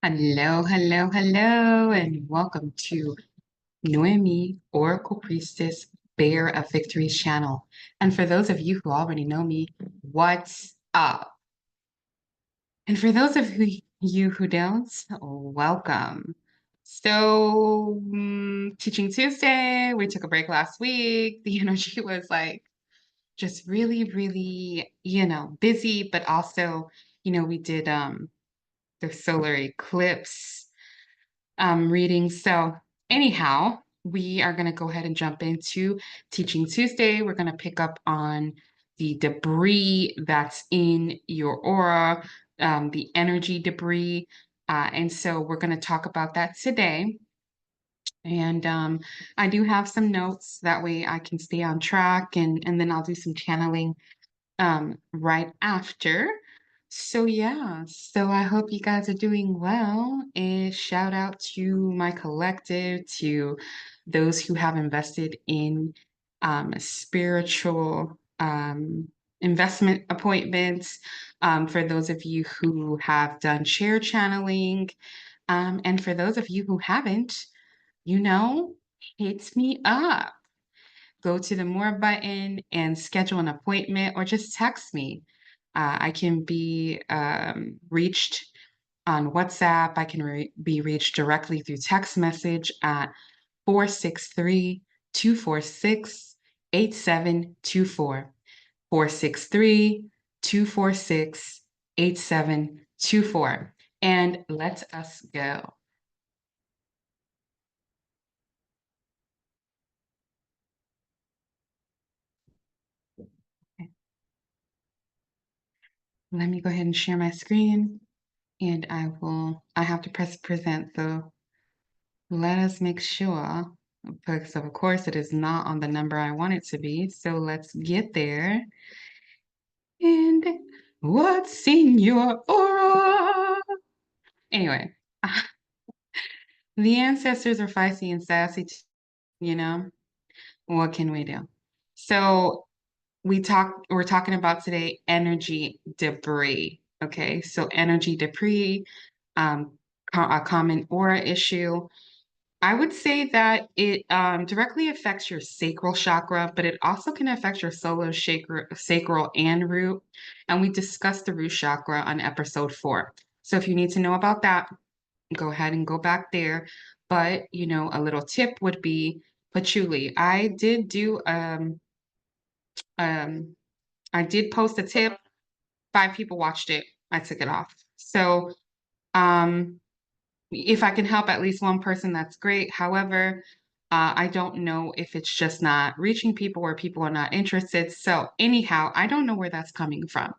Hello, hello, hello, and welcome to Noemi, Oracle Priestess, Bear of Victory's channel. And for those of you who already know me, what's up? And for those of you who don't, welcome. So, Teaching Tuesday, we took a break last week. The energy was like just really, really, busy, but also, we did the solar eclipse reading. So anyhow, we are going to go ahead and jump into Teaching Tuesday. We're going to pick up on the debris that's in your aura, the energy debris. And so we're going to talk about that today. And I do have some notes that way I can stay on track, and then I'll do some channeling right after. So yeah, so I hope you guys are doing well. And shout out to my collective, to those who have invested in spiritual investment appointments, for those of you who have done share channeling, and for those of you who haven't, hit me up. Go to the More button and schedule an appointment or just text me. I can be reached on WhatsApp. I can be reached directly through text message at 463 246 8724. 463 246 8724. And let us go. Let me go ahead and share my screen, and I have to press present, so let us make sure, because of course it is not on the number I want it to be. So let's get there. And what's in your aura? Anyway, the ancestors are feisty and sassy, you know, what can we do? So we're talking about today energy debris. Okay, so energy debris, a common aura issue. I would say that it directly affects your sacral chakra, but it also can affect your solar sacral and root. And we discussed the root chakra on episode 4. So if you need to know about that, go ahead and go back there. But, a little tip would be patchouli. Um, I did post a tip. 5 people watched it. I took it off. So, um, if I can help at least one person, that's great. However, I don't know if it's just not reaching people or people are not interested. So anyhow, I don't know where that's coming from.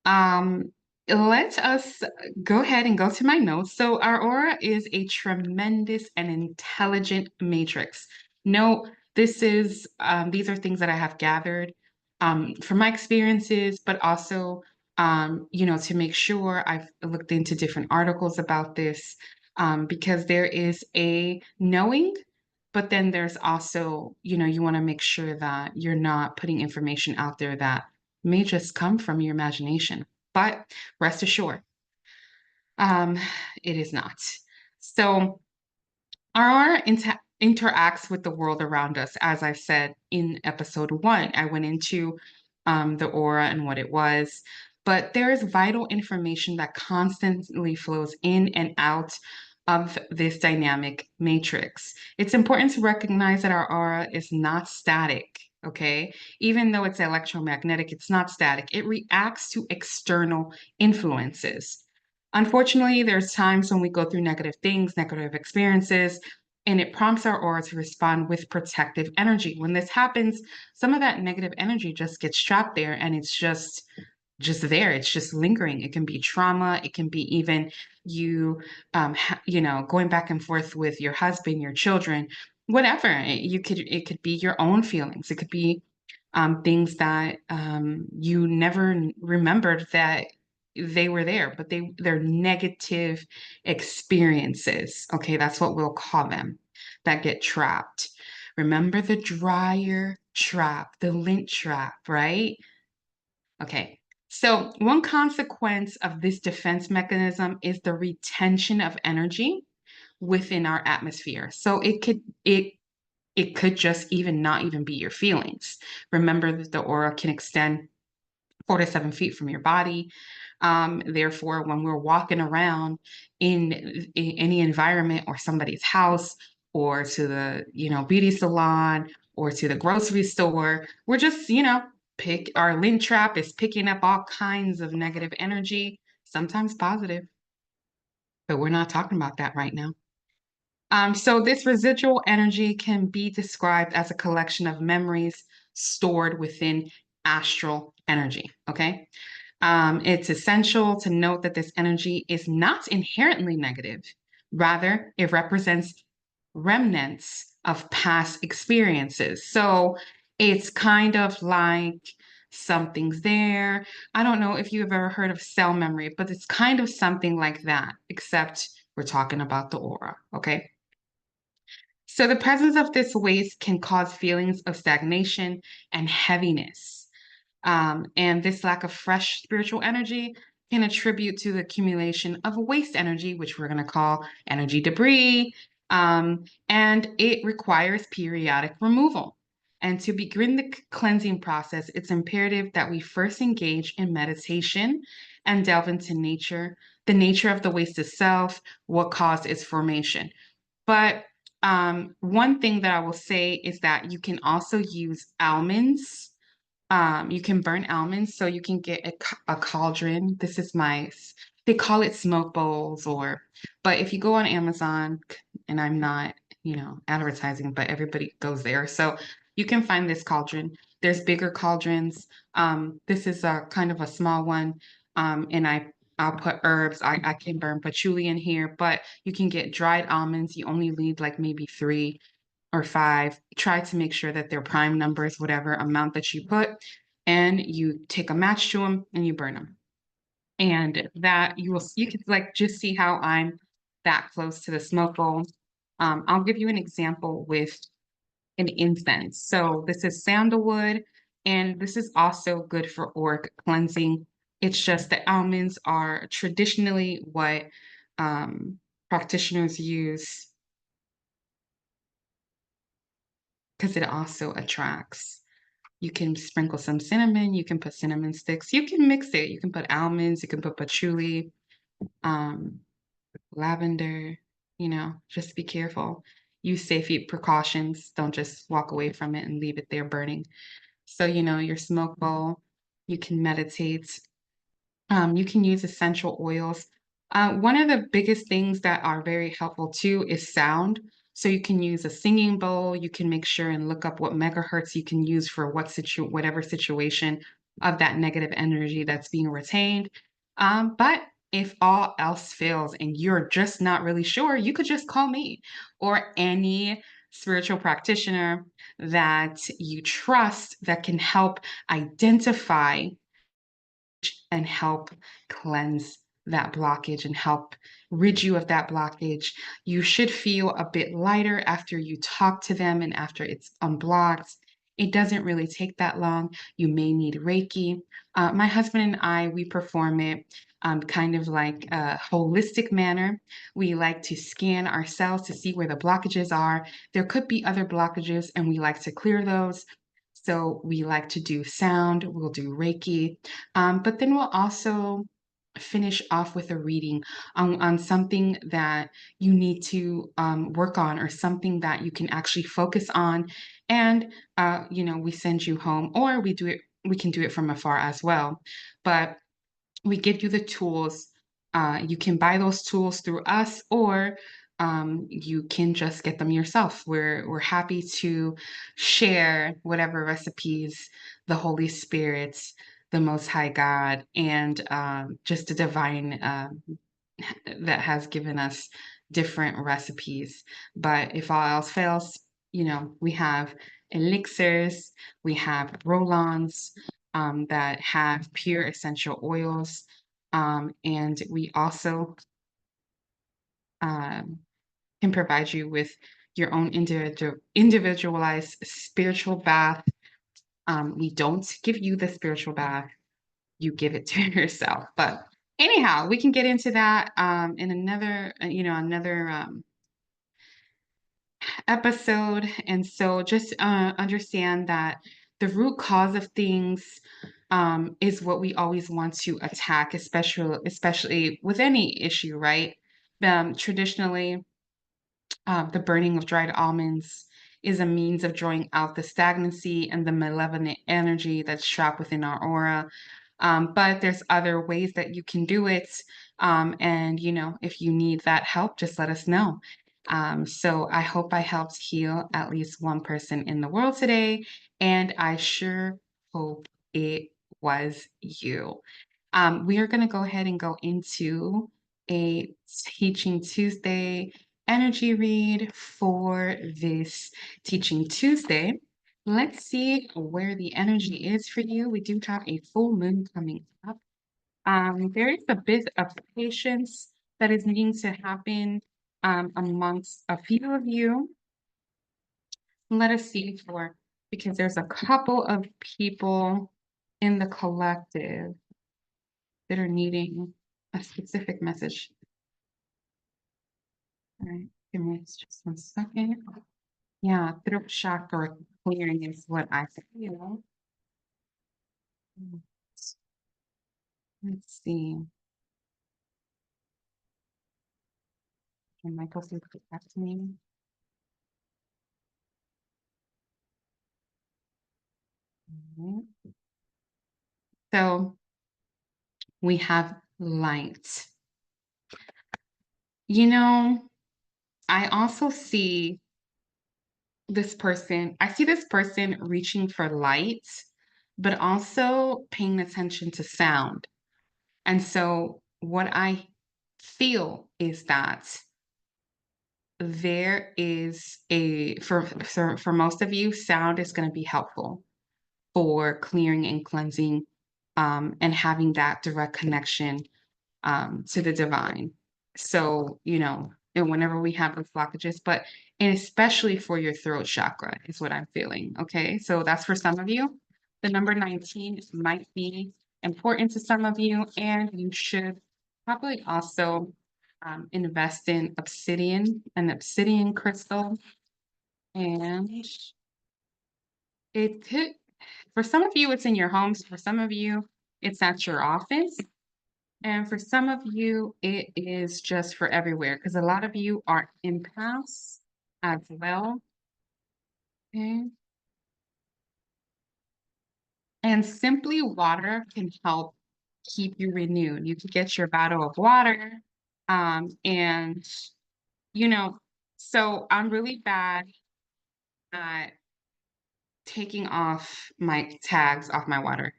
Um, let us go ahead and go to my notes. So our aura is a tremendous and intelligent matrix. No, these are things that I have gathered from my experiences, but also, to make sure I've looked into different articles about this, because there is a knowing, but then there's also, you want to make sure that you're not putting information out there that may just come from your imagination. But rest assured, um, it is not. So our interacts with the world around us. As I said in episode 1, I went into the aura and what it was. But there is vital information that constantly flows in and out of this dynamic matrix. It's important to recognize that our aura is not static, okay? Even though it's electromagnetic, it's not static. It reacts to external influences. Unfortunately, there's times when we go through negative things, negative experiences, and it prompts our aura to respond with protective energy. When this happens, some of that negative energy just gets trapped there, and it's just there. It's just lingering. It can be trauma. It can be even you, going back and forth with your husband, your children, whatever. It could be your own feelings. It could be things that you never remembered that they were there, but they're negative experiences. Okay, that's what we'll call them, that get trapped. Remember the dryer trap, the lint trap, right? Okay, So one consequence of this defense mechanism is the retention of energy within our atmosphere. So it could just even not even be your feelings. Remember that the aura can extend 4 to 7 feet from your body. Therefore, when we're walking around in any environment or somebody's house or to the, beauty salon or to the grocery store, we're just, our lint trap is picking up all kinds of negative energy, sometimes positive, but we're not talking about that right now. So this residual energy can be described as a collection of memories stored within astral energy. Okay. It's essential to note that this energy is not inherently negative. Rather, it represents remnants of past experiences. So it's kind of like something's there. I don't know if you've ever heard of cell memory, but it's kind of something like that, except we're talking about the aura. Okay. So the presence of this waste can cause feelings of stagnation and heaviness. And this lack of fresh spiritual energy can attribute to the accumulation of waste energy, which we're going to call energy debris. And it requires periodic removal. And to begin the cleansing process, it's imperative that we first engage in meditation and delve into nature, the nature of the waste itself, what caused its formation. But one thing that I will say is that you can also use almonds. You can burn almonds, so you can get a cauldron. They call it smoke bowls, but if you go on Amazon, and I'm not, advertising, but everybody goes there. So you can find this cauldron. There's bigger cauldrons. This is a kind of a small one. And I'll put herbs. I can burn patchouli in here, but you can get dried almonds. You only need like maybe 3 or 5. Try to make sure that they're prime numbers, whatever amount that you put, and you take a match to them and you burn them. And that you can like just see how I'm that close to the smoke bowl. I'll give you an example with an incense. So this is sandalwood, and this is also good for auric cleansing. It's just that almonds are traditionally what practitioners use because it also attracts. You can sprinkle some cinnamon, you can put cinnamon sticks, you can mix it. You can put almonds, you can put patchouli, um, lavender, just be careful. Use safety precautions. Don't just walk away from it and leave it there burning. So, your smoke bowl, you can meditate. You can use essential oils. One of the biggest things that are very helpful too is sound. So you can use a singing bowl. You can make sure and look up what megahertz you can use for whatever situation of that negative energy that's being retained. But if all else fails and you're just not really sure, you could just call me or any spiritual practitioner that you trust that can help identify and help cleanse that blockage and help rid you of that blockage. You should feel a bit lighter after you talk to them and after it's unblocked. It doesn't really take that long. You may need Reiki. My husband and I, we perform it kind of like a holistic manner. We like to scan ourselves to see where the blockages are. There could be other blockages, and we like to clear those. So we like to do sound, we'll do Reiki, but then we'll also finish off with a reading on something that you need to work on or something that you can actually focus on. And, we send you home, or we can do it from afar as well. But we give you the tools. You can buy those tools through us, or you can just get them yourself. We're happy to share whatever recipes the Holy Spirit, the Most High God, and just the divine that has given us different recipes. But if all else fails, we have elixirs, we have roll-ons that have pure essential oils, and we also um, can provide you with your own individualized spiritual bath. We don't give you the spiritual bath. you give it to yourself. But anyhow, we can get into that in another, episode. And so just understand that the root cause of things is what we always want to attack, especially with any issue, right? Traditionally, the burning of dried almonds is a means of drawing out the stagnancy and the malevolent energy that's trapped within our aura. But there's other ways that you can do it. And, if you need that help, just let us know. So I hope I helped heal at least one person in the world today. And I sure hope it was you. We are going to go ahead and go into a Teaching Tuesday energy read for this Teaching Tuesday. Let's see where the energy is for you. We do have a full moon coming up. There is a bit of patience that is needing to happen amongst a few of you. Let us see because there's a couple of people in the collective that are needing a specific message. All right, give me just 1 second. Yeah, throat chakra clearing is what I feel. Let's see. Can Michael please get back to me? All right. So we have light. I also see this person. I see this person reaching for light, but also paying attention to sound. And so what I feel is that there is for most of you, sound is going to be helpful for clearing and cleansing and having that direct connection to the divine. So, and whenever we have those blockages, and especially for your throat chakra is what I'm feeling. Okay. So that's for some of you. The number 19 might be important to some of you, and you should probably also invest in an obsidian crystal. And it could, for some of you, it's in your homes. For some of you, it's at your office. And for some of you, it is just for everywhere because a lot of you are empaths as well. Okay. And simply water can help keep you renewed. You could get your bottle of water. And, so I'm really bad at taking off my tags off my water.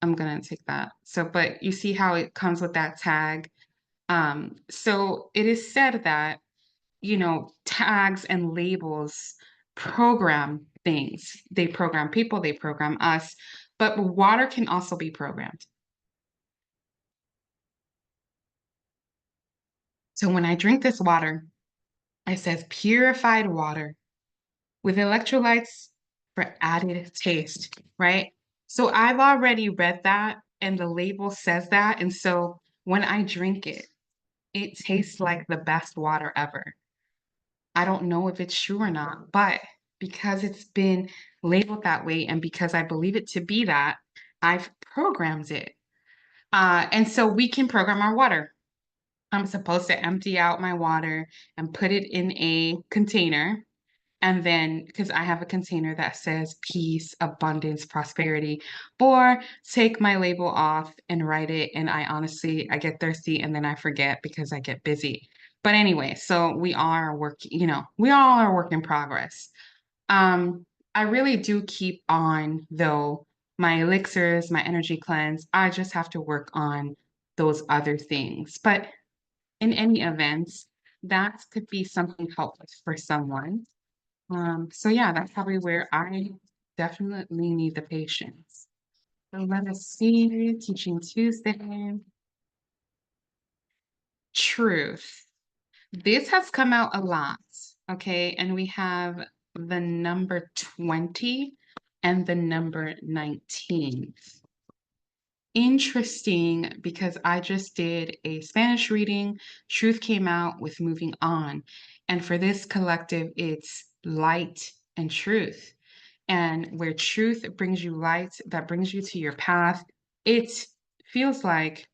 I'm going to take that. So, but you see how it comes with that tag. So it is said that tags and labels program things. They program people, they program us, but water can also be programmed. So when I drink this water, it says purified water with electrolytes for added taste, right? So I've already read that and the label says that. And so when I drink it, it tastes like the best water ever. I don't know if it's true or not, but because it's been labeled that way and because I believe it to be that, I've programmed it. And so we can program our water. I'm supposed to empty out my water and put it in a container. And then, because I have a container that says peace, abundance, prosperity, or take my label off and write it. And I get thirsty and then I forget because I get busy. But anyway, so we are working, we all are work in progress. I really do keep on, though, my elixirs, my energy cleanse. I just have to work on those other things. But in any event, that could be something helpful for someone. So yeah, that's probably where I definitely need the patience. So let us see, Teaching Tuesday. Truth. This has come out a lot, okay? And we have the number 20 and the number 19. interesting because I just did a Spanish reading. Truth came out with moving on. And for this collective, it's light and truth. And where truth brings you light, that brings you to your path, it feels like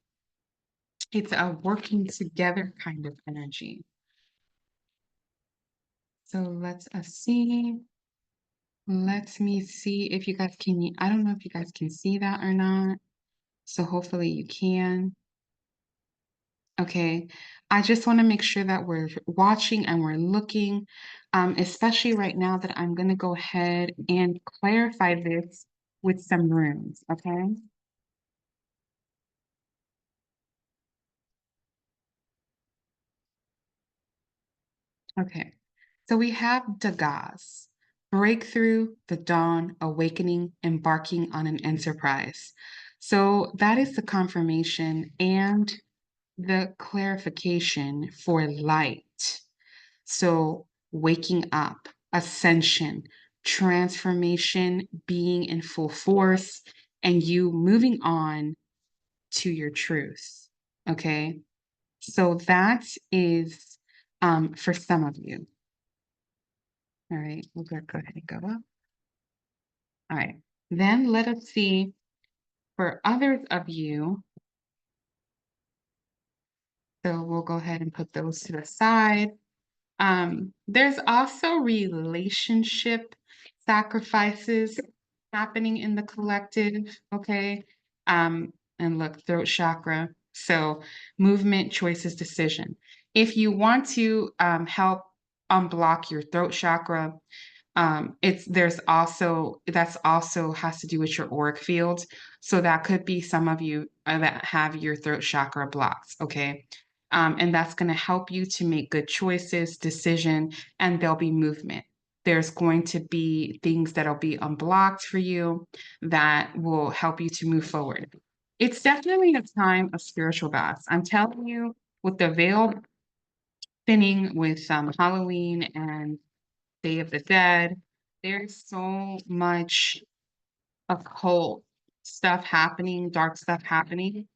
it's a working together kind of energy. So let's see. Let me see if you guys can, I don't know if you guys can see that or not. So hopefully you can. Okay, I just want to make sure that we're watching and we're looking, especially right now that I'm going to go ahead and clarify this with some runes, okay? Okay, so we have Dagaz, breakthrough, the dawn, awakening, embarking on an enterprise. So that is the confirmation and the clarification for light. So waking up, ascension, transformation, being in full force, and you moving on to your truth. Okay. So that is for some of you. All right, we'll go ahead and go up. All right. Then let us see for others of you. So we'll go ahead and put those to the side. There's also relationship sacrifices happening in the collective, okay? And look, throat chakra. So movement, choices, decision. If you want to help unblock your throat chakra, it's there's also that's also has to do with your auric field. So that could be some of you that have your throat chakra blocked, okay? And that's going to help you to make good choices, decision, and there'll be movement. There's going to be things that'll be unblocked for you that will help you to move forward. It's definitely a time of spiritual baths. I'm telling you, with the veil thinning with Halloween and Day of the Dead, there's so much occult stuff happening, dark stuff happening,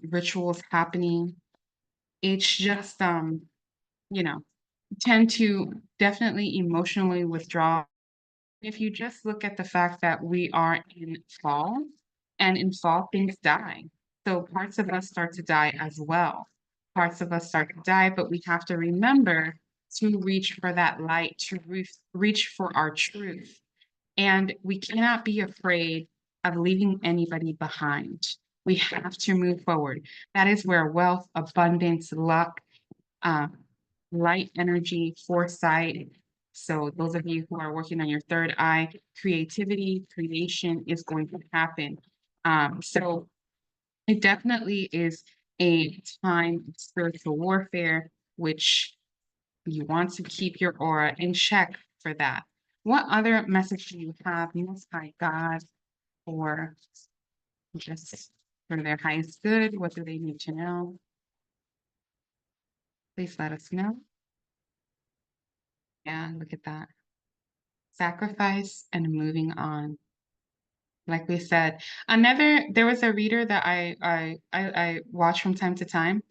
rituals happening. It's just you know, tend to definitely emotionally withdraw. If you just look at the fact that we are in fall, and in fall, things die. So parts of us start to die as well. Parts of us start to die, but we have to remember to reach for that light, to reach for our truth. And we cannot be afraid of leaving anybody behind. We have to move forward. That is where wealth, abundance, luck, uh, light energy, foresight. So those of you who are working on your third eye, creativity, creation is going to happen. So it definitely is a time of spiritual warfare, which you want to keep your aura in check for that. What other message do you have, Most High God, or just for their highest good? What do they need to know? Please let us know. Yeah, look at that. Sacrifice and moving on. Like we said, there was a reader that I watch from time to time,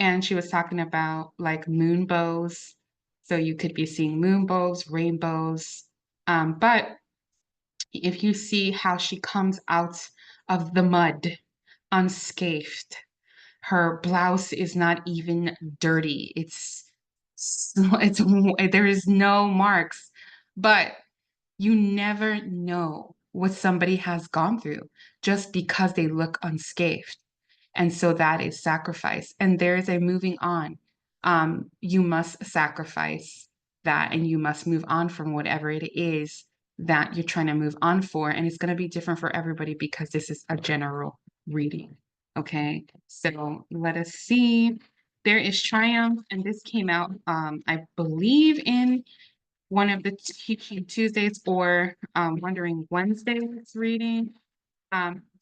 and she was talking about like moon bows. So you could be seeing moon bows, rainbows. But if you see how she comes out of the mud unscathed, her blouse is not even dirty. It's there is no marks, but you never know what somebody has gone through just because they look unscathed. And so that is sacrifice. And there is a moving on. You must sacrifice that and you must move on from whatever it is that you're trying to move on for. And it's going to be different for everybody because this is a general reading. Okay. So let us see. There is triumph, and this came out, I believe, in one of the Teaching Tuesdays or Wondering Wednesdays reading.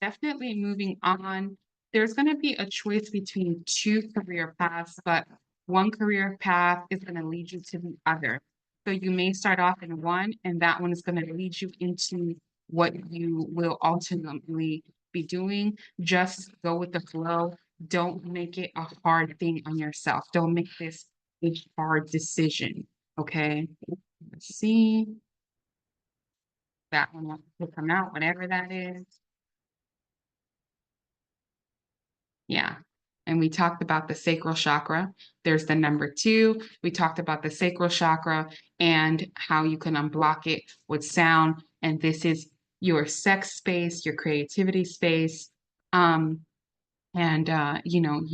Definitely moving on. There's going to be a choice between two career paths, but one career path is going to lead you to the other. So you may start off in one, and that one is going to lead you into what you will ultimately be doing, just go with the flow. Don't make it a hard thing on yourself. Don't make this a hard decision. Okay. Let's see. That one will come out, whatever that is. Yeah. And we talked about the sacral chakra. There's the number 2. We talked about the sacral chakra and how you can unblock it with sound. And this is your sex space, your creativity space. You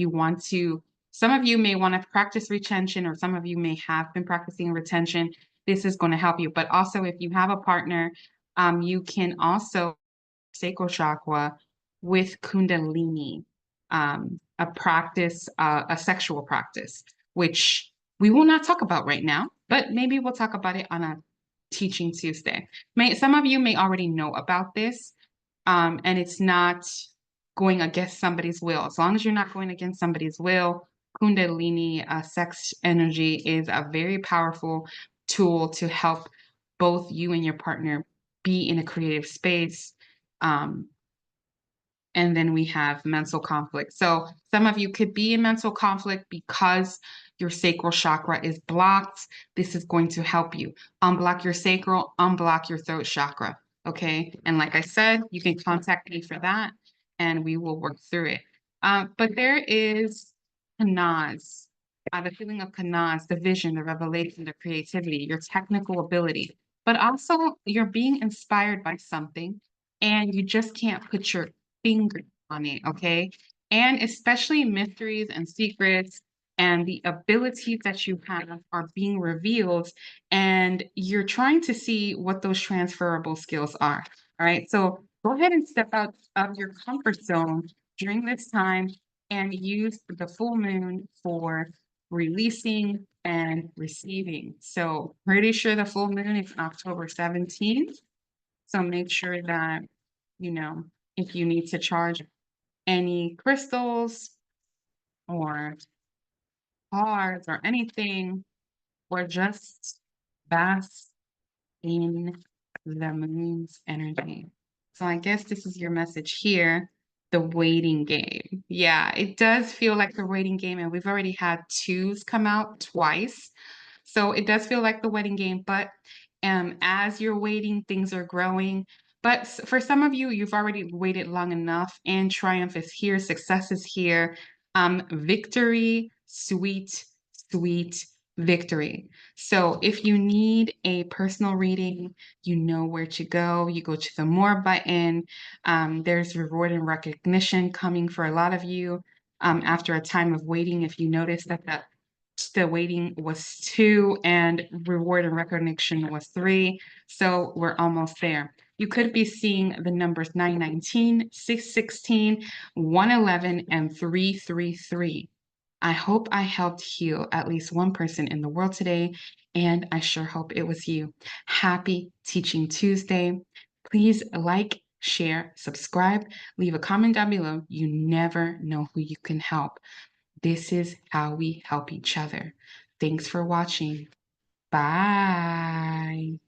want to, some of you may want to practice retention, or some of you may have been practicing retention. This is going to help you. But also, if you have a partner, you can also sacral chakra with Kundalini, a practice, a sexual practice, which we will not talk about right now, but maybe we'll talk about it on a Teaching Tuesday. Some of you may already know about this, and it's not going against somebody's will. As long as you're not going against somebody's will, Kundalini, sex energy, is a very powerful tool to help both you and your partner be in a creative space. And then we have mental conflict. So some of you could be in mental conflict because your sacral chakra is blocked. This is going to help you unblock your sacral, unblock your throat chakra. Okay. And like I said, you can contact me for that and we will work through it. But there is kanaz, the feeling of kanaz, the vision, the revelation, the creativity, your technical ability, but also you're being inspired by something and you just can't put your finger on it, okay? And especially mysteries and secrets and the abilities that you have are being revealed, and you're trying to see what those transferable skills are. All right, so go ahead and step out of your comfort zone during this time and use the full moon for releasing and receiving. So pretty sure the full moon is October 17th. So make sure that, if you need to charge any crystals or cards or anything, or just bask in the moon's energy. So I guess this is your message here, the waiting game. Yeah, it does feel like the waiting game, and we've already had 2s come out twice. So it does feel like the wedding game, but as you're waiting, things are growing. But for some of you, you've already waited long enough, and triumph is here, success is here. Victory, sweet, sweet victory. So if you need a personal reading, you know where to go. You go to the More button. There's reward and recognition coming for a lot of you after a time of waiting. If you notice that the waiting was 2 and reward and recognition was 3. So we're almost there. You could be seeing the numbers 919, 616, 111, and 333. I hope I helped heal at least one person in the world today, and I sure hope it was you. Happy Teaching Tuesday. Please like, share, subscribe, leave a comment down below. You never know who you can help. This is how we help each other. Thanks for watching. Bye.